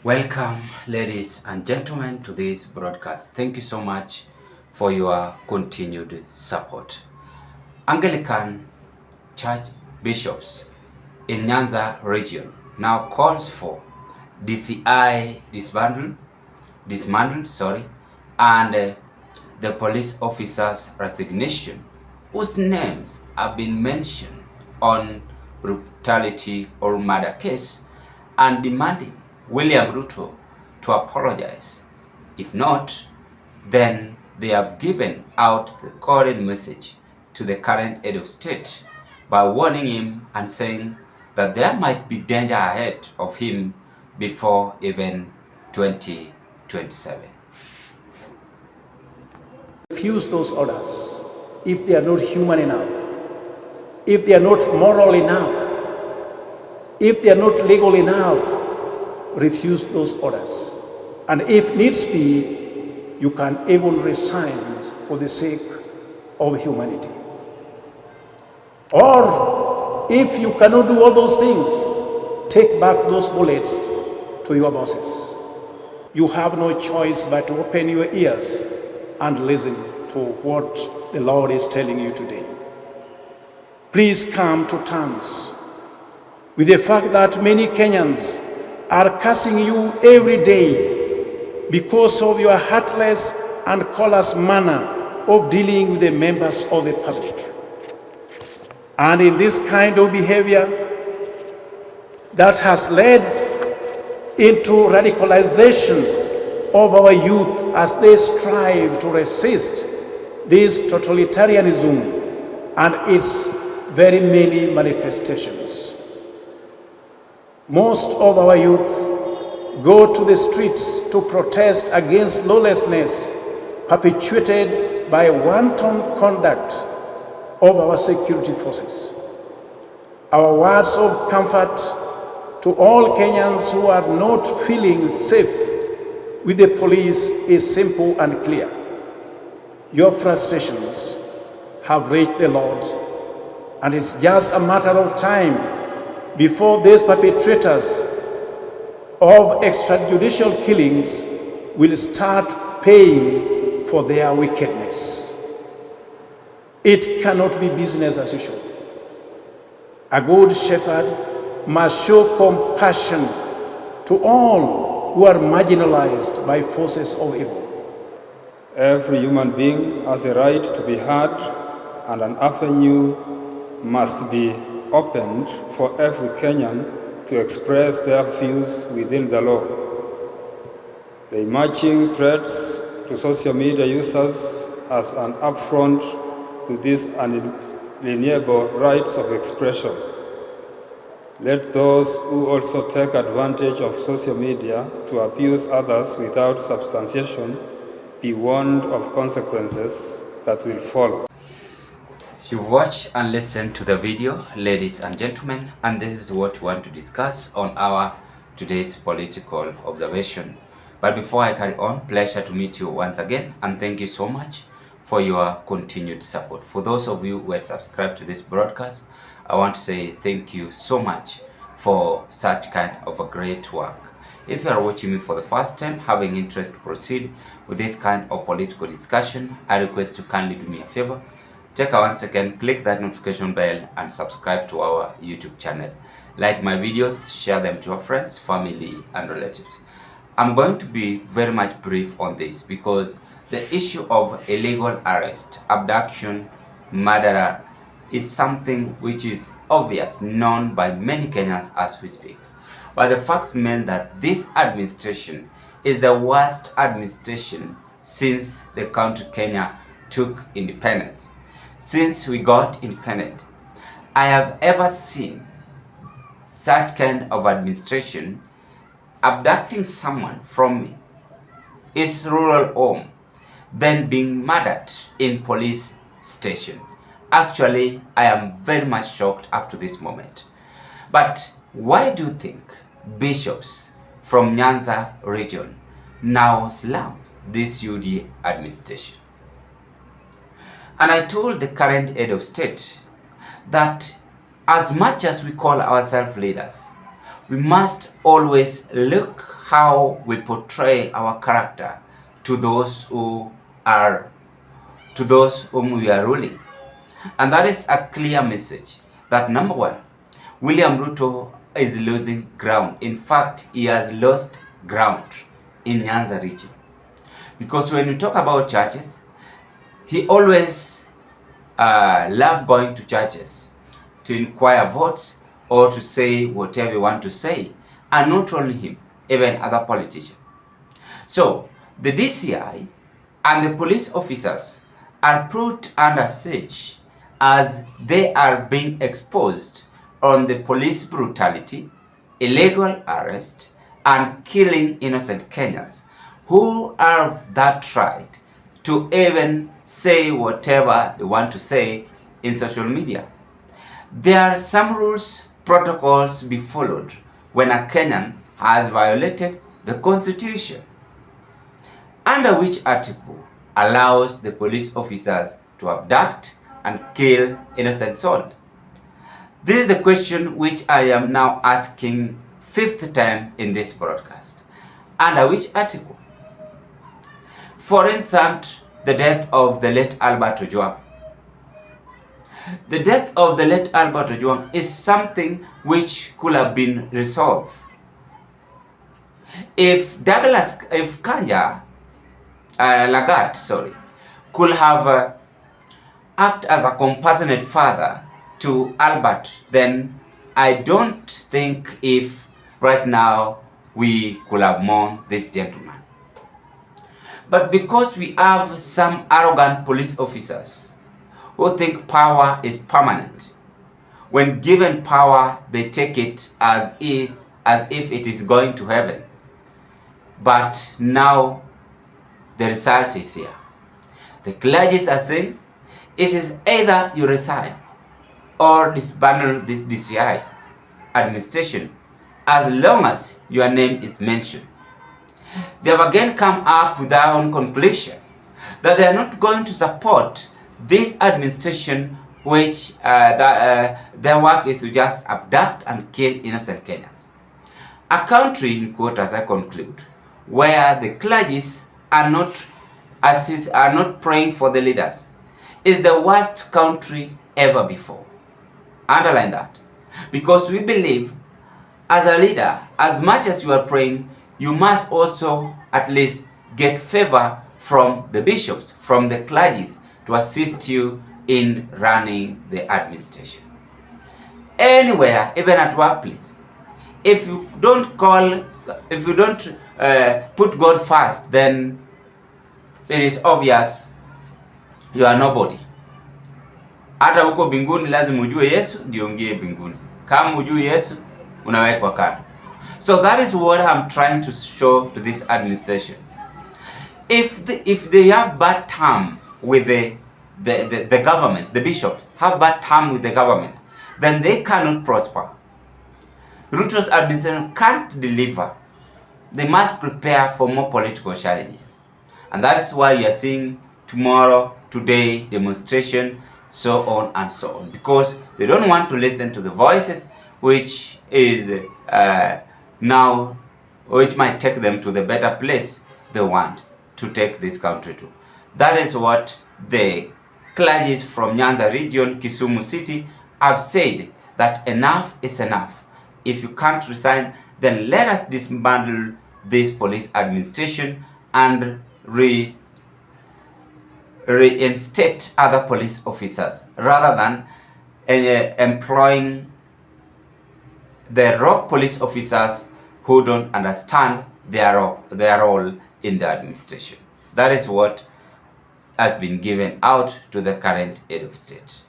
Welcome, ladies and gentlemen, to this broadcast. Thank you so much for your continued support. Anglican Church bishops in Nyanza region now calls for DCI dismantled, and the police officers' resignation, whose names have been mentioned on brutality or murder case, and demanding William RUTO to apologize. If not, then they have given out the coded message to the current head of state by warning him and saying that there might be danger ahead of him before even 2027. Refuse those orders if they are not human enough, if they are not moral enough, if they are not legal enough. Refuse those orders. And if needs be, you can even resign for the sake of humanity. Or if you cannot do all those things, take back those bullets to your bosses. You have no choice but to open your ears and listen to what the Lord is telling you today. Please come to terms with the fact that many Kenyans are cursing you every day because of your heartless and callous manner of dealing with the members of the public. And in this kind of behavior that has led into radicalization of our youth as they strive to resist this totalitarianism and its very many manifestations. Most of our youth go to the streets to protest against lawlessness perpetuated by wanton conduct of our security forces. Our words of comfort to all Kenyans who are not feeling safe with the police is simple and clear. Your frustrations have reached the Lord, and it's just a matter of time before these perpetrators of extrajudicial killings will start paying for their wickedness. It cannot be business as usual. A good shepherd must show compassion to all who are marginalized by forces of evil. Every human being has a right to be heard, and an avenue must be opened for every Kenyan to express their views within the law. The emerging threats to social media users as an affront to these unalienable rights of expression. Let those who also take advantage of social media to abuse others without substantiation be warned of consequences that will follow. You've watched and listened to the video, ladies and gentlemen, and this is what we want to discuss on our today's political observation. But before I carry on, pleasure to meet you once again, and thank you so much for your continued support. For those of you who have subscribed to this broadcast, I want to say thank you so much for such kind of a great work. If you are watching me for the first time, having interest to proceed with this kind of political discussion, I request you kindly do me a favor. Take a 1 second, click that notification bell and subscribe to our YouTube channel. Like my videos, share them to your friends, family and relatives. I'm going to be very much brief on this because the issue of illegal arrest, abduction, murder is something which is obvious, known by many Kenyans as we speak. But the facts mean that this administration is the worst administration since the country Kenya took independence. Since we got independent, I have ever seen such kind of administration abducting someone from his rural home, then being murdered in police station. Actually, I am very much shocked up to this moment. But why do you think bishops from Nyanza region now slam this UD administration? And I told the current head of state that as much as we call ourselves leaders, we must always look how we portray our character to those whom we are ruling. And that is a clear message that, number one, William Ruto is losing ground. In fact, he has lost ground in Nyanza region. Because when you talk about churches, he always loved going to churches to inquire votes or to say whatever you want to say. And not only him, even other politicians. So, the DCI and the police officers are put under siege as they are being exposed on the police brutality, illegal arrest, and killing innocent Kenyans who have that right to even say whatever they want to say in social media. There are some rules, protocols to be followed when a Kenyan has violated the Constitution. Under which article allows the police officers to abduct and kill innocent souls? This is the question which I am now asking 5th time in this broadcast. Under which article? For instance, the death of the late Albert Ojwang. The death of the late Albert Ojwang is something which could have been resolved. If Kanja Lagat, could have acted as a compassionate father to Albert, then I don't think if right now we could have mourned this gentleman. But because we have some arrogant police officers who think power is permanent, when given power, they take it as if it is going to heaven. But now the result is here. The clergies are saying it is either you resign or disbandle this DCI administration as long as your name is mentioned. They have again come up with their own conclusion that they are not going to support this administration which their work is to just abduct and kill innocent Kenyans. A country, in quote, as I conclude, where the clergies are not praying for the leaders is the worst country ever before. Underline that. Because we believe as a leader, as much as you are praying, you must also at least get favor from the bishops, from the clergies to assist you in running the administration. Anywhere, even at workplace, if you don't put God first, then it is obvious you are nobody. Hata huko mbinguni lazima ujue Yesu ndio ungie mbinguni. Kama ujue Yesu unawekwa kando. So that is what I'm trying to show to this administration. If they have bad term with the government, the bishops have bad term with the government, then they cannot prosper. Ruto's administration can't deliver. They must prepare for more political challenges. And that is why we are seeing tomorrow, today, demonstration, so on and so on. Because they don't want to listen to the voices which is now, which might take them to the better place they want to take this country to. That is what the clergies from Nyanza region, Kisumu city, have said, that enough is enough. If you can't resign, then let us dismantle this police administration and reinstate other police officers rather than employing the raw police officers who don't understand their role in the administration. That is what has been given out to the current head of state.